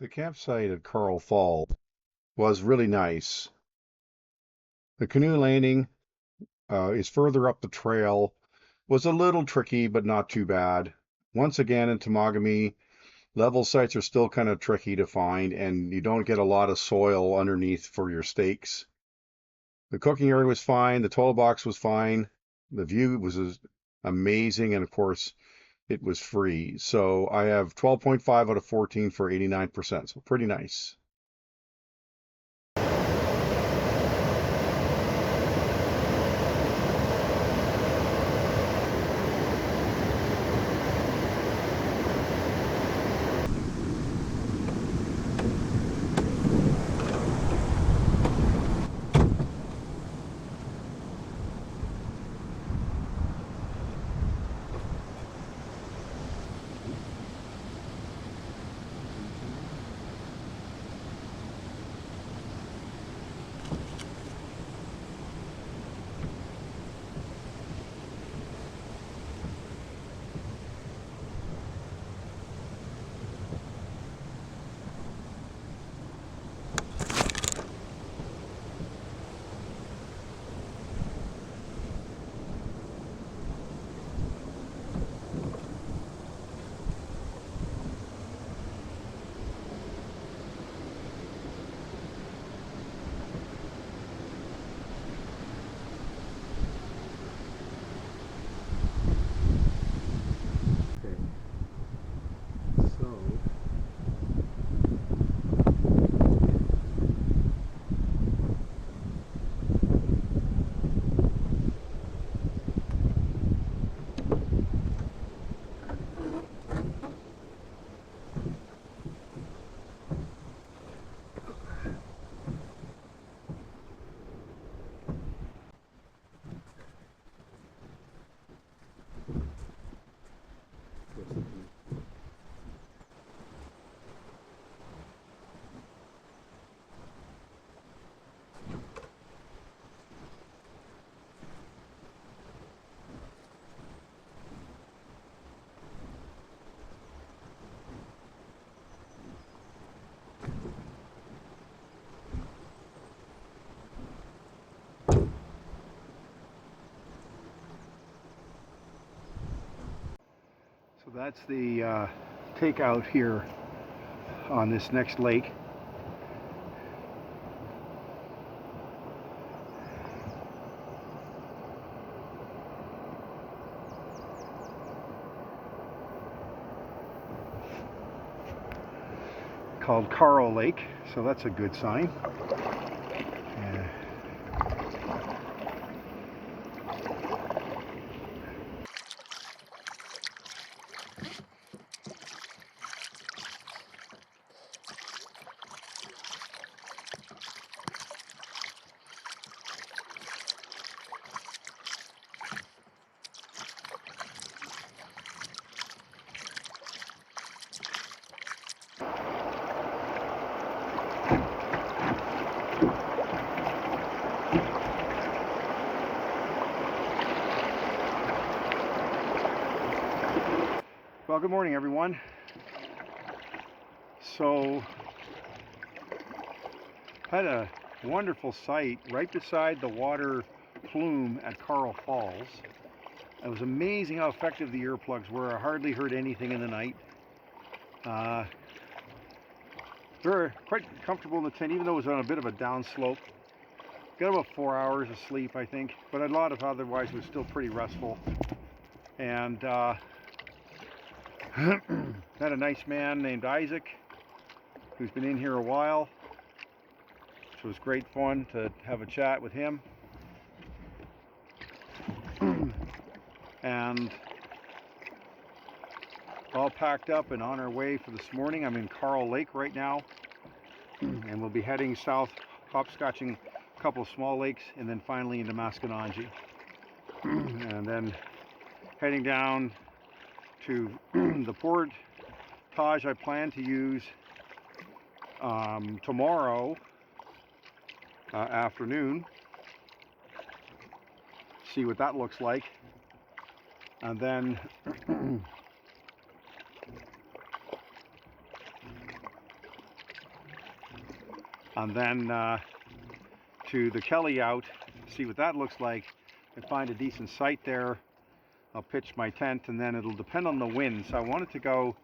The campsite at Karl Falls was really nice. The canoe landing is further up the trail, was a little tricky, but not too bad. Once again, in Temagami, level sites are still kind of tricky to find, and you don't get a lot of soil underneath for your stakes. The cooking area was fine, the toilet box was fine, the view was amazing, and of course, it was free. So I have 12.5 out of 14 for 89%, so pretty nice. So that's the takeout here on this next lake. Called Karl Lake, so that's a good sign. Well, good morning, everyone. So, had a wonderful sight right beside the water plume at Karl Falls. It was amazing how effective the earplugs were. I hardly heard anything in the night. They were quite comfortable in the tent, even though it was on a bit of a downslope. Got about 4 hours of sleep, I think, but a lot of otherwise was still pretty restful. And met a nice man named Isaac who's been in here a while, which was great fun to have a chat with him. And all packed up and on our way for this morning. I'm in Karl Lake right now, and we'll be heading south, hopscotching a couple of small lakes, and then finally into Maskinongi. And then heading down to the portage I plan to use tomorrow afternoon. See what that looks like. And then and then to the Kelly out, see what that looks like, and find a decent site there. I'll pitch my tent, and then it'll depend on the wind. So I wanted to go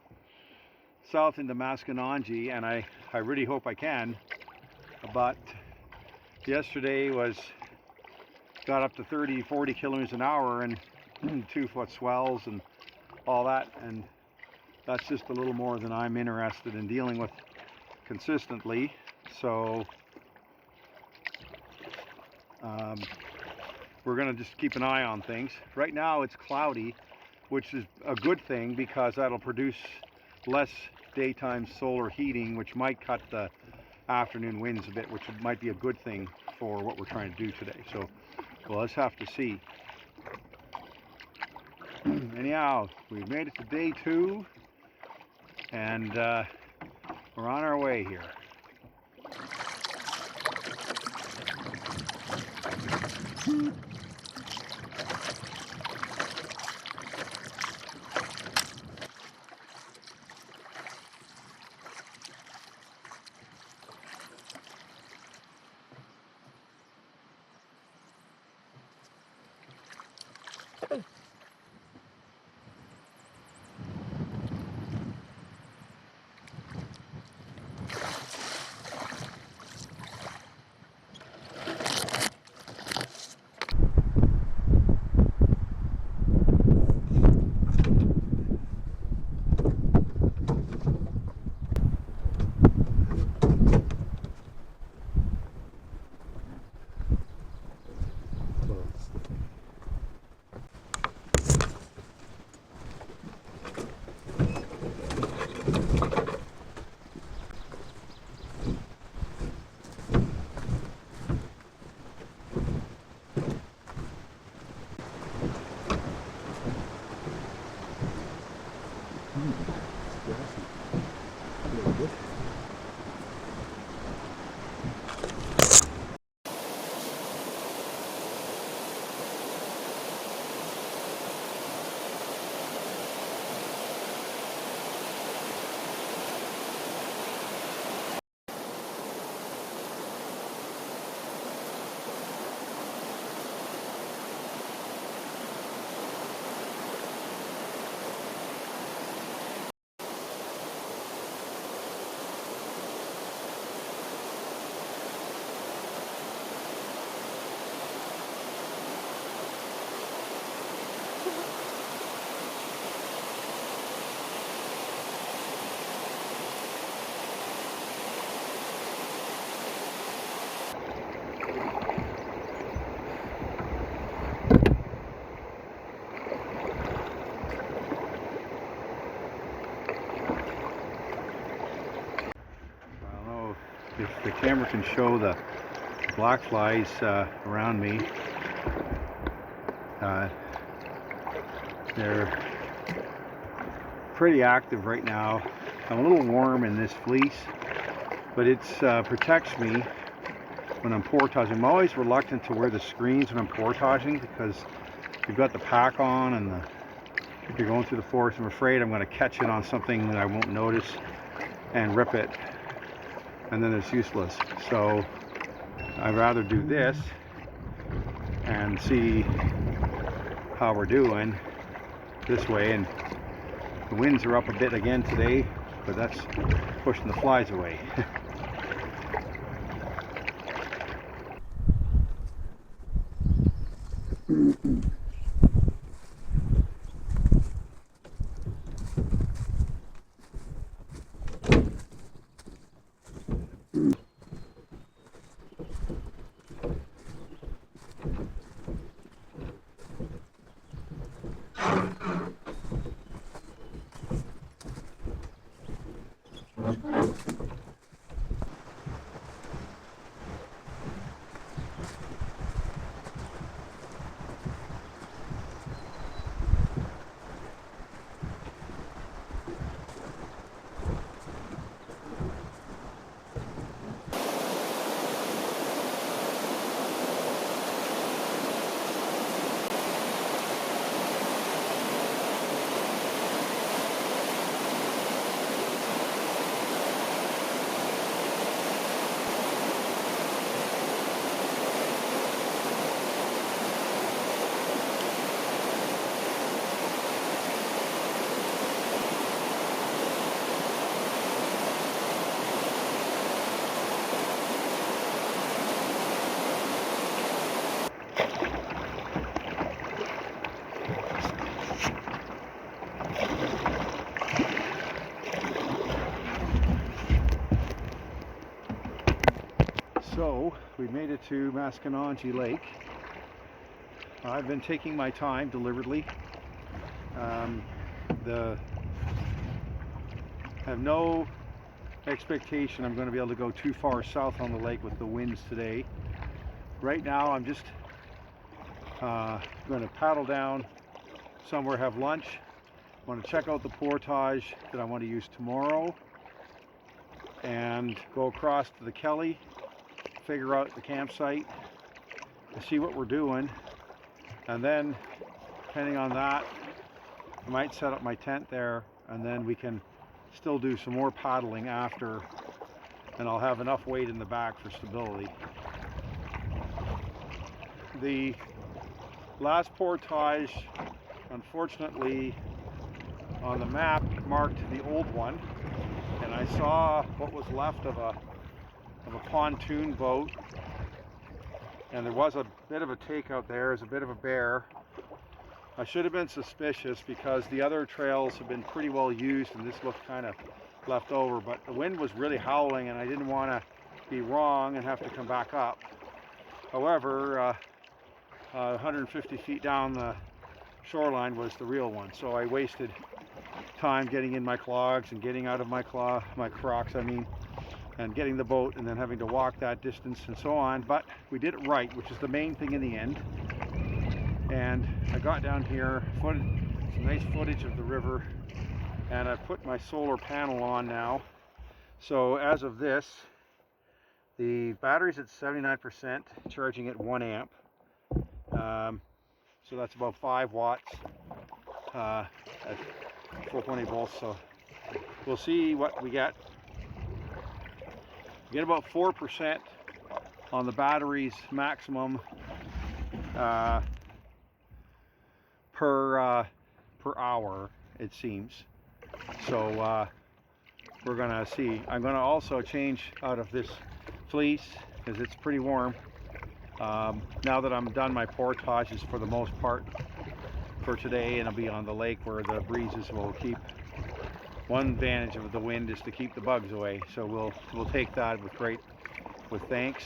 south into Maskinonge, and I really hope I can, but yesterday got up to 30-40 kilometers an hour and 2-foot swells and all that, and that's just a little more than I'm interested in dealing with consistently. So we're going to just keep an eye on things. Right now it's cloudy, which is a good thing because that'll produce less daytime solar heating, which might cut the afternoon winds a bit, which might be a good thing for what we're trying to do today. So we'll just have to see. Anyhow, we've made it to day 2, and we're on our way here. If the camera can show the black flies around me, they're pretty active right now. I'm a little warm in this fleece, but it protects me when I'm portaging. I'm always reluctant to wear the screens when I'm portaging because you've got the pack on, and if you're going through the forest, I'm afraid I'm going to catch it on something that I won't notice and rip it, and then it's useless. So I'd rather do this and see how we're doing this way. And the winds are up a bit again today, but that's pushing the flies away. We made it to Chiniguchi Lake. I've been taking my time deliberately. Have no expectation I'm going to be able to go too far south on the lake with the winds today. Right now I'm just going to paddle down somewhere, have lunch. I want to check out the portage that I want to use tomorrow and go across to the Kelly, figure out the campsite and see what we're doing, and then depending on that I might set up my tent there, and then we can still do some more paddling after, and I'll have enough weight in the back for stability. The last portage, unfortunately, on the map marked the old one, and I saw what was left of a pontoon boat, and there was a bit of a takeout there. There's a bit of a bear. I should have been suspicious because the other trails have been pretty well used and this looked kind of left over, but the wind was really howling and I didn't want to be wrong and have to come back up. However, 150 feet down the shoreline was the real one, so I wasted time getting in my clogs and getting out of my Crocs, and getting the boat and then having to walk that distance and so on. But we did it right, which is the main thing in the end. And I got down here, some nice footage of the river, and I've put my solar panel on now. So as of this, the battery's at 79%, charging at 1 amp. So that's about 5 watts at 4.8 volts. So we'll see what we get. We get about 4% on the battery's maximum per hour, it seems. So we're gonna see. I'm gonna also change out of this fleece because it's pretty warm. Now that I'm done my portages for the most part for today, and I'll be on the lake where the breezes will keep. One advantage of the wind is to keep the bugs away, so we'll take that with thanks.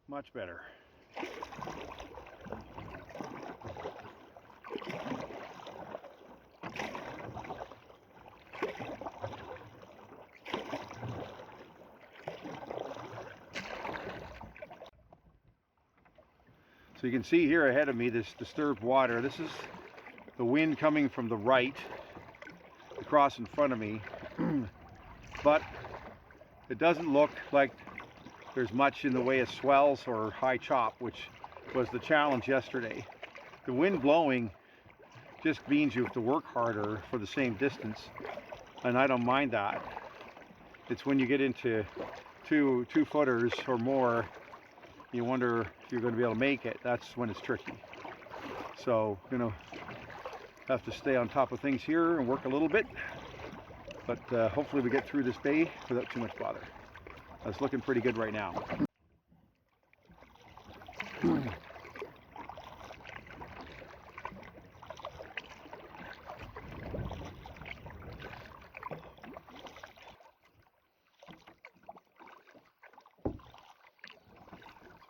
Much better. So you can see here ahead of me this disturbed water. This is the wind coming from the right across in front of me, but it doesn't look like there's much in the way of swells or high chop, which was the challenge yesterday. The wind blowing just means you have to work harder for the same distance, and I don't mind that. It's when you get into two footers or more, you wonder if you're going to be able to make it. That's when it's tricky. So, have to stay on top of things here and work a little bit, but hopefully we get through this bay without too much bother. That's looking pretty good right now.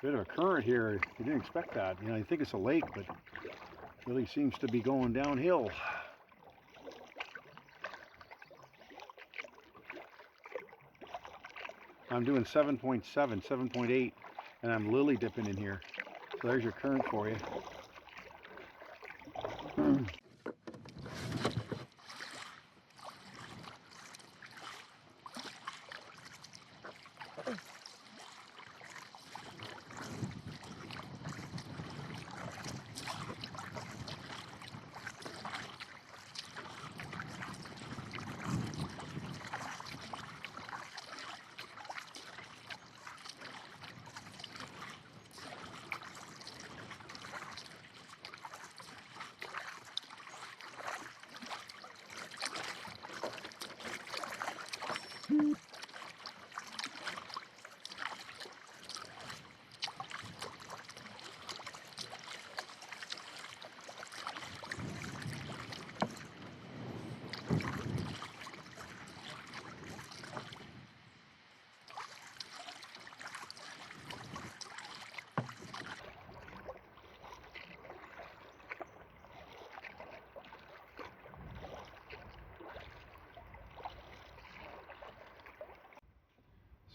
Bit of a current here. You didn't expect that. You think it's a lake, but it really seems to be going downhill. I'm doing 7.7, 7.8, and I'm lily dipping in here. So there's your current for you.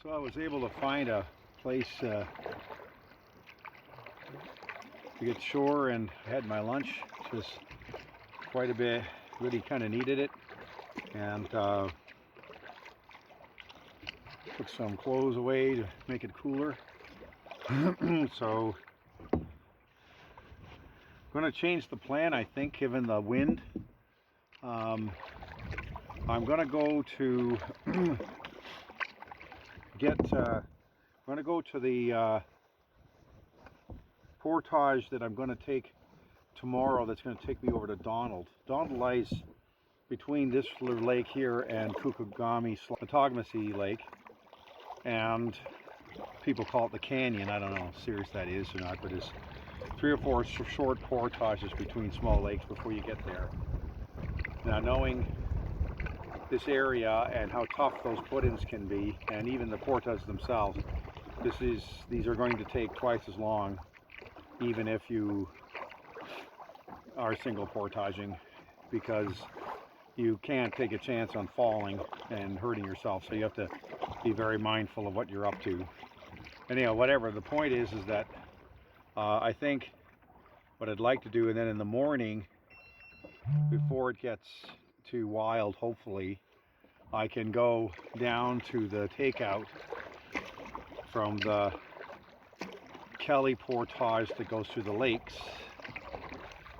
So I was able to find a place to get shore and had my lunch, just quite a bit, really kind of needed it, and took some clothes away to make it cooler. So I'm going to change the plan, I think, given the wind. I'm going to go to I'm going to go to the portage that I'm going to take tomorrow. That's going to take me over to Donald. Donald lies between this lake here and Kukugami Lake, and people call it the canyon. I don't know how serious that is or not, but it's 3 or 4 short portages between small lakes before you get there. Now, knowing this area and how tough those put-ins can be, and even the portages themselves, these are going to take twice as long, even if you are single portaging, because you can't take a chance on falling and hurting yourself, so you have to be very mindful of what you're up to. Anyhow, whatever, the point is that I think what I'd like to do, and then in the morning, before it gets too wild, hopefully, I can go down to the takeout from the Kelly Portage that goes through the lakes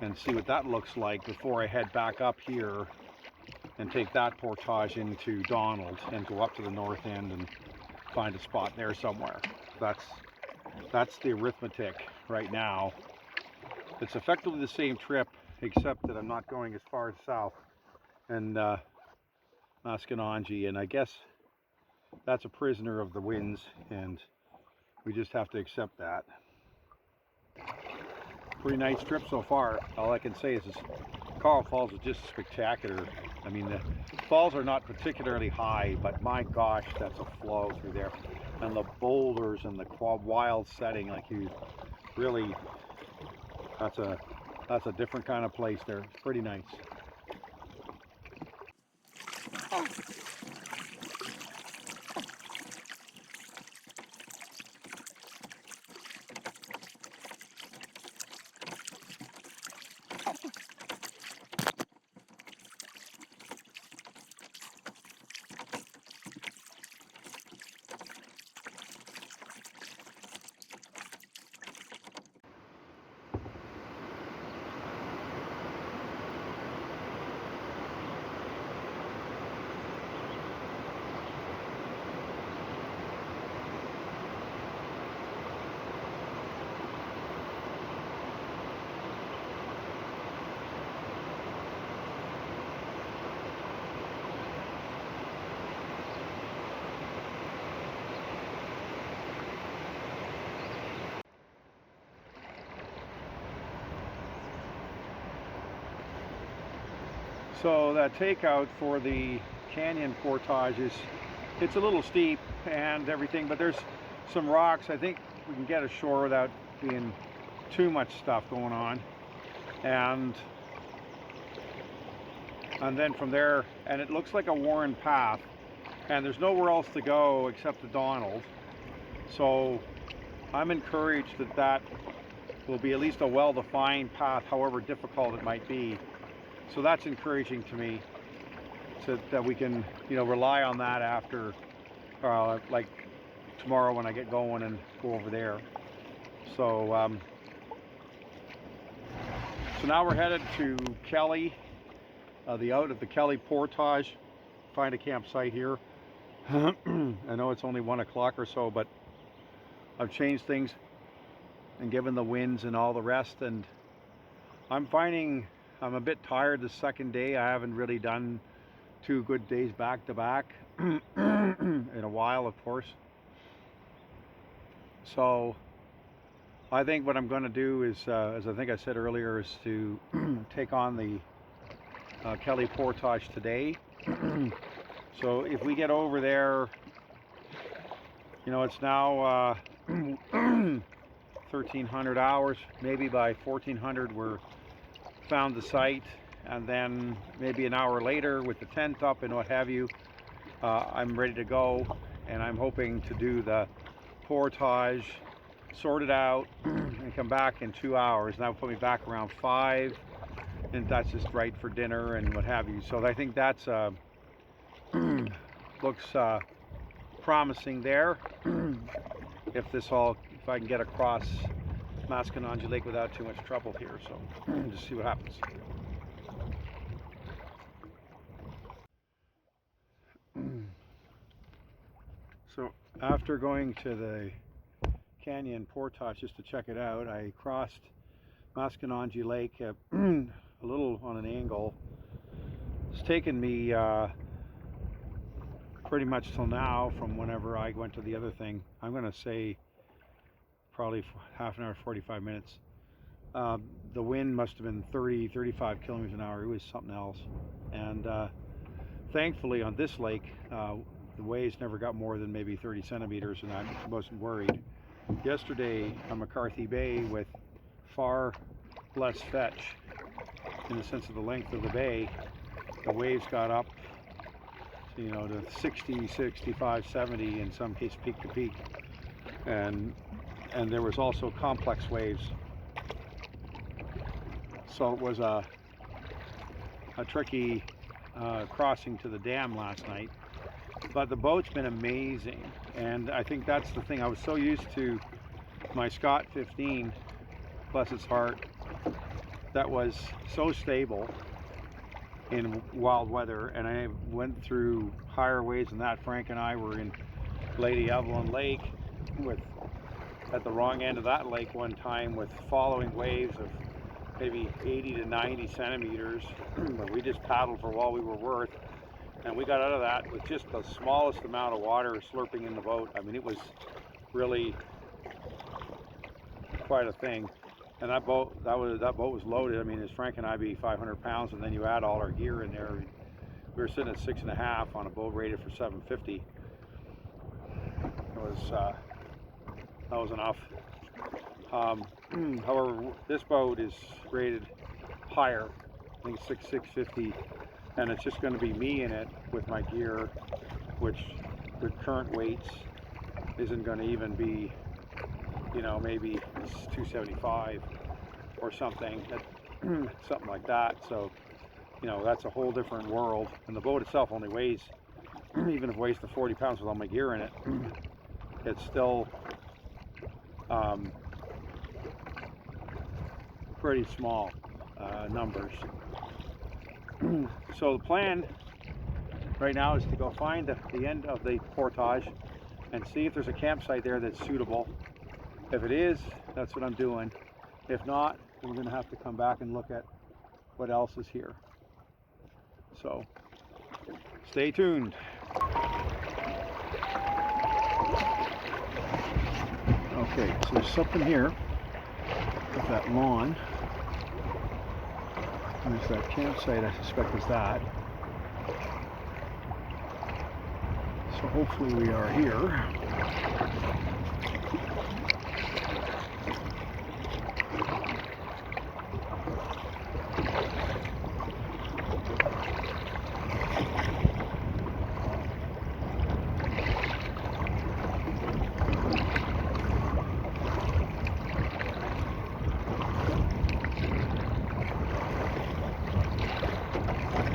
and see what that looks like before I head back up here and take that portage into Donald and go up to the north end and find a spot there somewhere. That's the arithmetic right now. It's effectively the same trip, except that I'm not going as far south and Maskinongi, and I guess that's a prisoner of the winds, and we just have to accept that. Pretty nice trip so far. All I can say is Karl Falls is just spectacular. I mean, the falls are not particularly high, but my gosh, that's a flow through there. And the boulders and the wild setting, like you really, that's a different kind of place there. It's pretty nice. So that takeout for the canyon portage it's a little steep and everything, but there's some rocks. I think we can get ashore without being too much stuff going on. And then from there, and it looks like a worn path, and there's nowhere else to go except to Donald. So I'm encouraged that will be at least a well-defined path, however difficult it might be. So that's encouraging to me, so that we can, rely on that after, like tomorrow when I get going and go over there. So, so now we're headed to Kelly, out at the Kelly Portage. Find a campsite here. I know it's only 1 o'clock or so, but I've changed things and given the winds and all the rest, and I'm finding I'm a bit tired the second day. I haven't really done 2 good days back to back in a while, of course. So I think what I'm going to do is, as I think I said earlier, is to take on the Kelly Portage today. So if we get over there, it's now 1300 hours. Maybe by 1400 we're found the site, and then maybe an hour later with the tent up and what have you, I'm ready to go. and I'm hoping to do the portage, sort it out, and come back in 2 hours. And that will put me back around 5, and that's just right for dinner and what have you. So I think that's looks promising there. If I can get across Mascanongi Lake without too much trouble here. So just see what happens. So after going to the canyon portage just to check it out, I crossed Mascanongi Lake a little on an angle. It's taken me pretty much till now from whenever I went to the other thing. I'm going to say probably half an hour, 45 minutes. The wind must have been 30, 35 kilometers an hour. It was something else. And thankfully on this lake, the waves never got more than maybe 30 centimeters, and I wasn't worried. Yesterday on McCarthy Bay, with far less fetch in the sense of the length of the bay, the waves got up, you know, to 60, 65, 70, in some cases peak to peak. And there was also complex waves. So it was a tricky crossing to the dam last night. But the boat's been amazing, and I think that's the thing. I was so used to my Scott 15, bless its heart, that was so stable in wild weather, and I went through higher waves than that. Frank and I were in Lady Evelyn Lake at the wrong end of that lake one time with following waves of maybe 80 to 90 centimeters, but we just paddled for all we were worth. And we got out of that with just the smallest amount of water slurping in the boat. I mean, it was really quite a thing. And that boat was loaded. I mean, as Frank and I be 500 pounds, and then you add all our gear in there. We were sitting at 6.5 on a boat rated for 750. That was enough. However, this boat is rated higher. I think it's 650. And it's just going to be me in it with my gear, which with current weights isn't going to even be, you know, maybe 275 or something, something like that. So, you know, that's a whole different world. And the boat itself only weighs, even if it weighs to 40 pounds with all my gear in it, it's still pretty small numbers. So the plan right now is to go find the end of the portage and see if there's a campsite there that's suitable. If it is, that's what I'm doing. If not, then we're going to have to come back and look at what else is here. So stay tuned. Okay, so there's something here with that lawn. There's that campsite, I suspect is that. So hopefully we are here.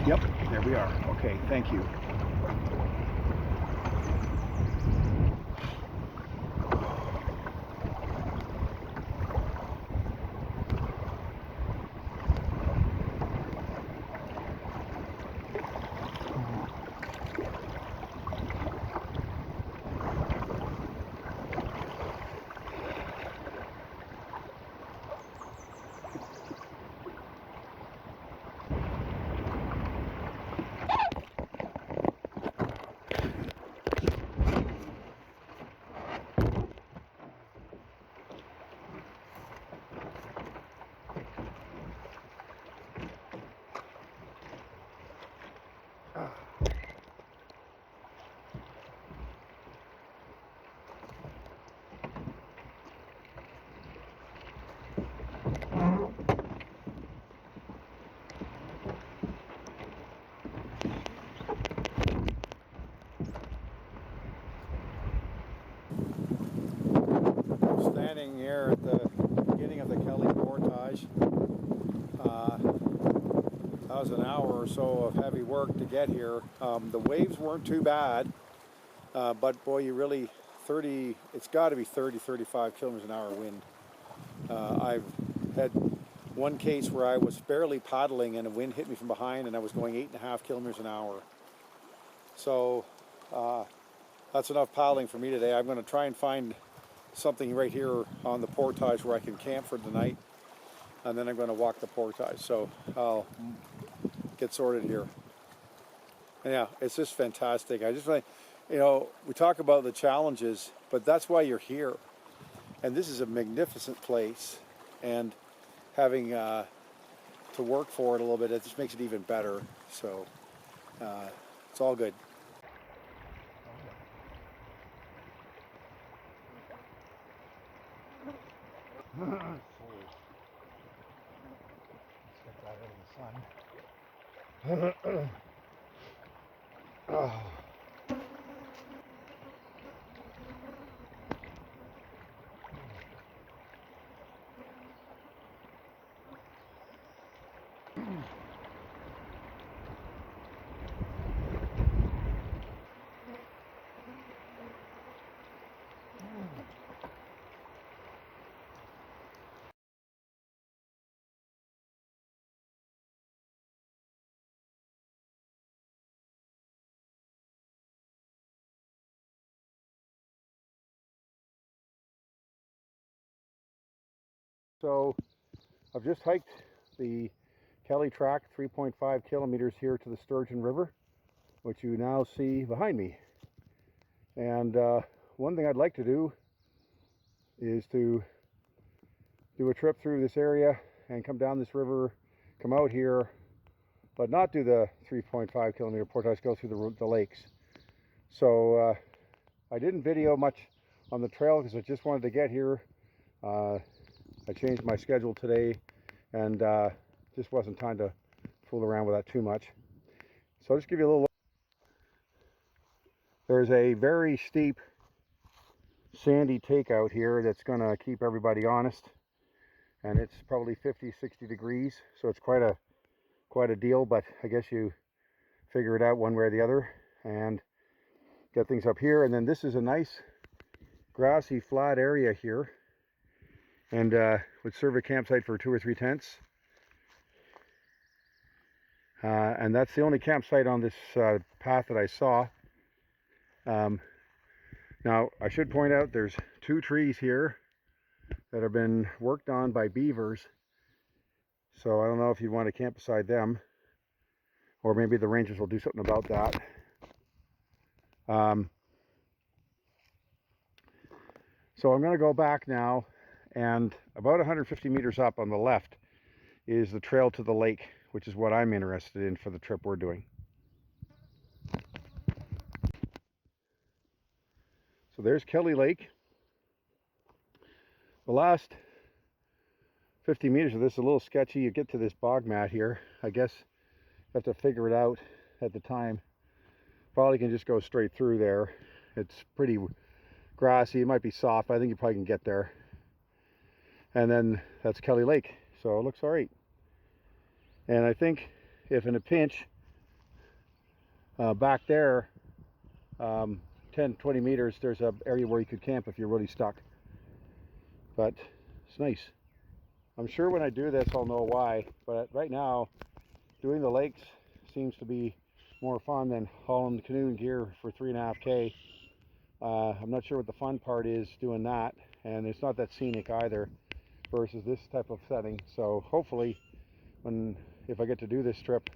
Yep, there we are. Okay, thank you. was an hour or so of heavy work to get here. The waves weren't too bad, but boy, you really, it's got to be 30, 35 kilometers an hour wind. I've had one case where I was barely paddling and a wind hit me from behind and I was going 8.5 kilometers an hour. So that's enough paddling for me today. I'm going to try and find something right here on the portage where I can camp for the night, and then I'm going to walk the portage. So I'll get sorted here. And yeah, it's just fantastic. I just like, you know, we talk about the challenges, but that's why you're here. And this is a magnificent place, and having to work for it a little bit, it just makes it even better. So it's all good. Let's get that out of the sun. Oh. So I've just hiked the Kelly track 3.5 kilometers here to the Sturgeon River, which you now see behind me. And one thing I'd like to do is to do a trip through this area and come down this river, come out here, but not do the 3.5 kilometer portage, go through the lakes. So I didn't video much on the trail because I just wanted to get here. I changed my schedule today, and just wasn't time to fool around with that too much. So I'll just give you a little look. There's a very steep sandy takeout here that's going to keep everybody honest, and it's probably 50-60 degrees, so it's quite a deal, but I guess you figure it out one way or the other and get things up here. And then this is a nice grassy flat area here, and would serve a campsite for 2 or 3 tents. And that's the only campsite on this path that I saw. Now I should point out there's 2 trees here that have been worked on by beavers, so I don't know if you'd want to camp beside them, or maybe the rangers will do something about that. So I'm going to go back now, and about 150 meters up on the left is the trail to the lake, which is what I'm interested in for the trip we're doing. So there's Kelly Lake. The last 50 meters of this is a little sketchy. You get to this bog mat here. I guess you have to figure it out at the time. Probably can just go straight through there. It's pretty grassy. It might be soft, but I think you probably can get there. And then that's Kelly Lake. So it looks all right. And I think if in a pinch, back there, 10-20 meters, there's an area where you could camp if you're really stuck. But it's nice. I'm sure when I do this I'll know why, but right now doing the lakes seems to be more fun than hauling the canoe and gear for 3.5K. I'm not sure what the fun part is doing that, and it's not that scenic either versus this type of setting. So hopefully if I get to do this trip,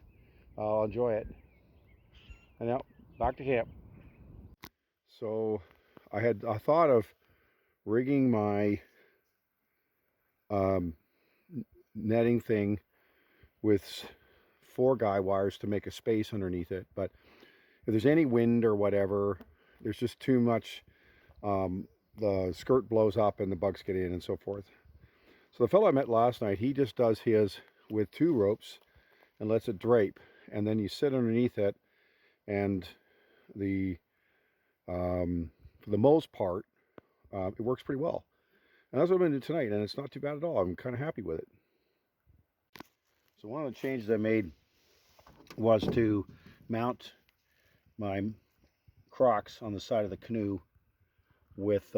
I'll enjoy it. And now back to camp. So I had a thought of rigging my netting thing with 4 guy wires to make a space underneath it, but if there's any wind or whatever, there's just too much, the skirt blows up and the bugs get in and so forth. So the fellow I met last night, he just does his with 2 ropes and lets it drape, and then you sit underneath it, and for the most part it works pretty well. And that's what I'm going to do tonight, and it's not too bad at all. I'm kind of happy with it. So one of the changes I made was to mount my Crocs on the side of the canoe with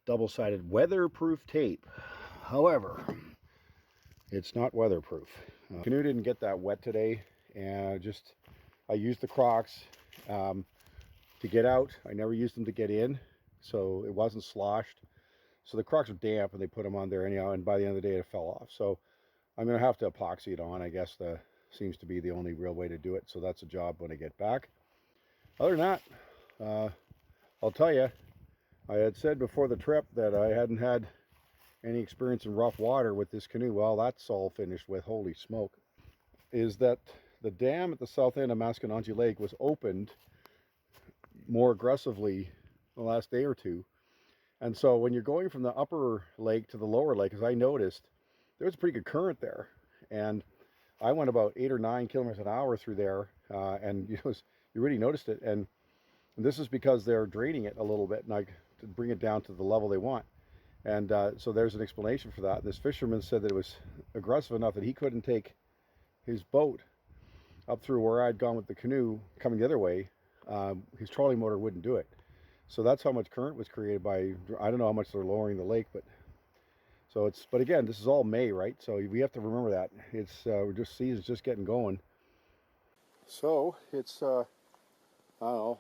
double-sided weatherproof tape. However, it's not weatherproof. Canoe didn't get that wet today, and I used the Crocs to get out. I never used them to get in, so it wasn't sloshed. So the Crocs are damp, and they put them on there anyhow, and by the end of the day it fell off. So I'm going to have to epoxy it on. I guess seems to be the only real way to do it, so that's a job when I get back. Other than that, I'll tell you, I had said before the trip that I hadn't had any experience in rough water with this canoe. Well, that's all finished with. Holy smoke. Is that the dam at the south end of Masconnongie Lake was opened more aggressively the last day or two. And so when you're going from the upper lake to the lower lake, as I noticed, there was a pretty good current there. And I went about 8 or 9 kilometers an hour through there, and you really noticed it. And this is because they're draining it a little bit, and to bring it down to the level they want. And so there's an explanation for that. This fisherman said that it was aggressive enough that he couldn't take his boat up through where I'd gone with the canoe coming the other way. His trolling motor wouldn't do it. So that's how much current was created by, I don't know how much they're lowering the lake, but again, this is all May, right? So we have to remember that. Season's just getting going. So it's, I don't know,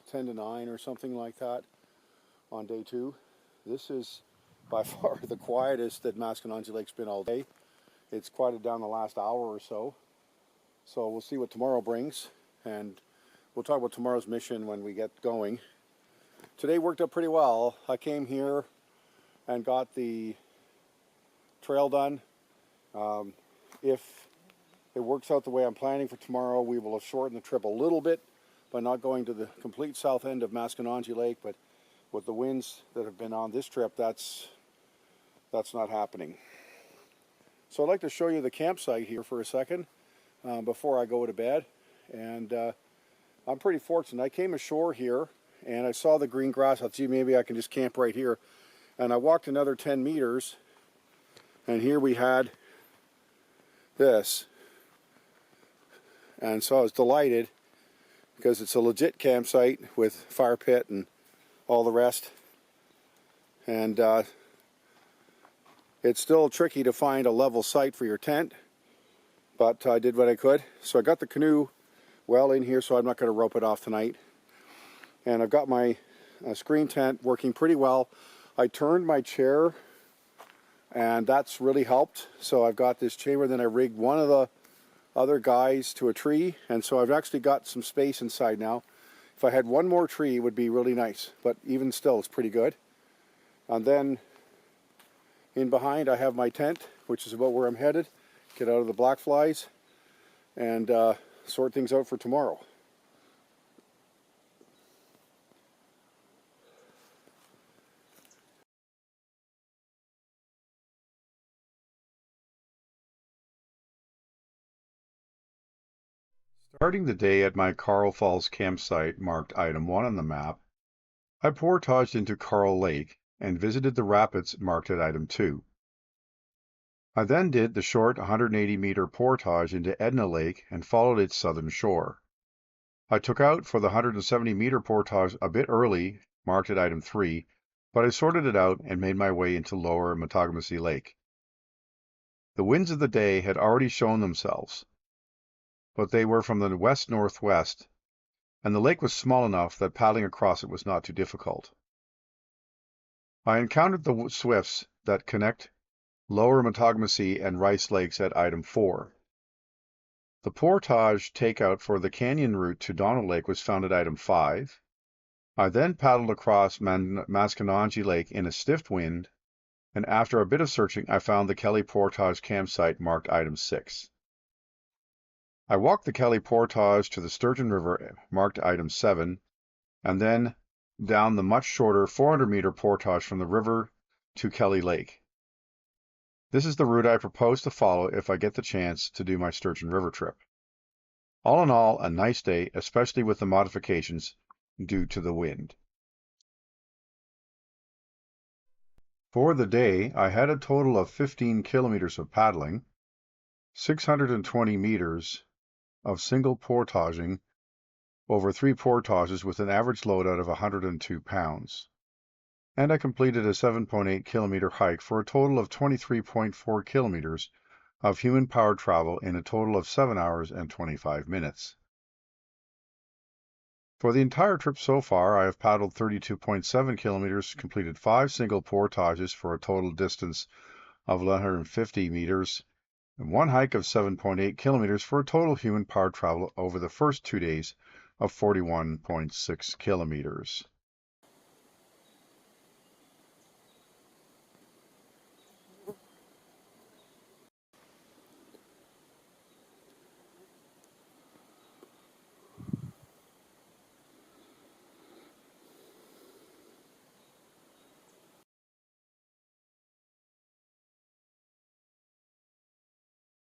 10 to 9 or something like that on day 2. This is by far the quietest that Masconnongie Lake's been all day. It's quieted down the last hour or so. So we'll see what tomorrow brings, and we'll talk about tomorrow's mission when we get going. Today worked out pretty well. I came here and got the trail done. If it works out the way I'm planning for tomorrow, we will have shortened the trip a little bit by not going to the complete south end of Masconnongie Lake, but with the winds that have been on this trip, that's not happening. So I'd like to show you the campsite here for a second before I go to bed. And I'm pretty fortunate. I came ashore here and I saw the green grass. I thought, gee, maybe I can just camp right here. And I walked another 10 meters, and here we had this. And so I was delighted because it's a legit campsite with fire pit and all the rest. And it's still tricky to find a level site for your tent, but I did what I could. So I got the canoe well in here, so I'm not going to rope it off tonight. And I've got my screen tent working pretty well. I turned my chair, and that's really helped. So I've got this chamber, then I rigged one of the other guys to a tree, and so I've actually got some space inside now. If I had one more tree, it would be really nice, but even still, it's pretty good. And then in behind, I have my tent, which is about where I'm headed. Get out of the black flies and sort things out for tomorrow. Starting the day at my Karl Falls campsite marked item 1 on the map, I portaged into Karl Lake and visited the rapids marked at item 2. I then did the short 180-meter portage into Edna Lake and followed its southern shore. I took out for the 170-meter portage a bit early, marked at item 3, but I sorted it out and made my way into lower Matagamacy Lake. The winds of the day had already shown themselves, but they were from the west-northwest, and the lake was small enough that paddling across it was not too difficult. I encountered the swifts that connect Lower Matagamacy and Rice Lakes at item 4. The portage takeout for the canyon route to Donald Lake was found at item 5. I then paddled across Masconnongie Lake in a stiff wind, and after a bit of searching, I found the Kelly Portage campsite marked item 6. I walked the Kelly Portage to the Sturgeon River marked item 7, and then down the much shorter 400-meter portage from the river to Kelly Lake. This is the route I propose to follow if I get the chance to do my Sturgeon River trip. All in all, a nice day, especially with the modifications due to the wind. For the day, I had a total of 15 kilometers of paddling, 620 meters of single portaging over 3 portages with an average loadout of 102 pounds. And I completed a 7.8 kilometer hike for a total of 23.4 kilometers of human-powered travel in a total of 7 hours and 25 minutes. For the entire trip so far, I have paddled 32.7 kilometers, completed 5 single portages for a total distance of 150 meters, and 1 hike of 7.8 kilometers for a total human-powered travel over the first 2 days of 41.6 kilometers.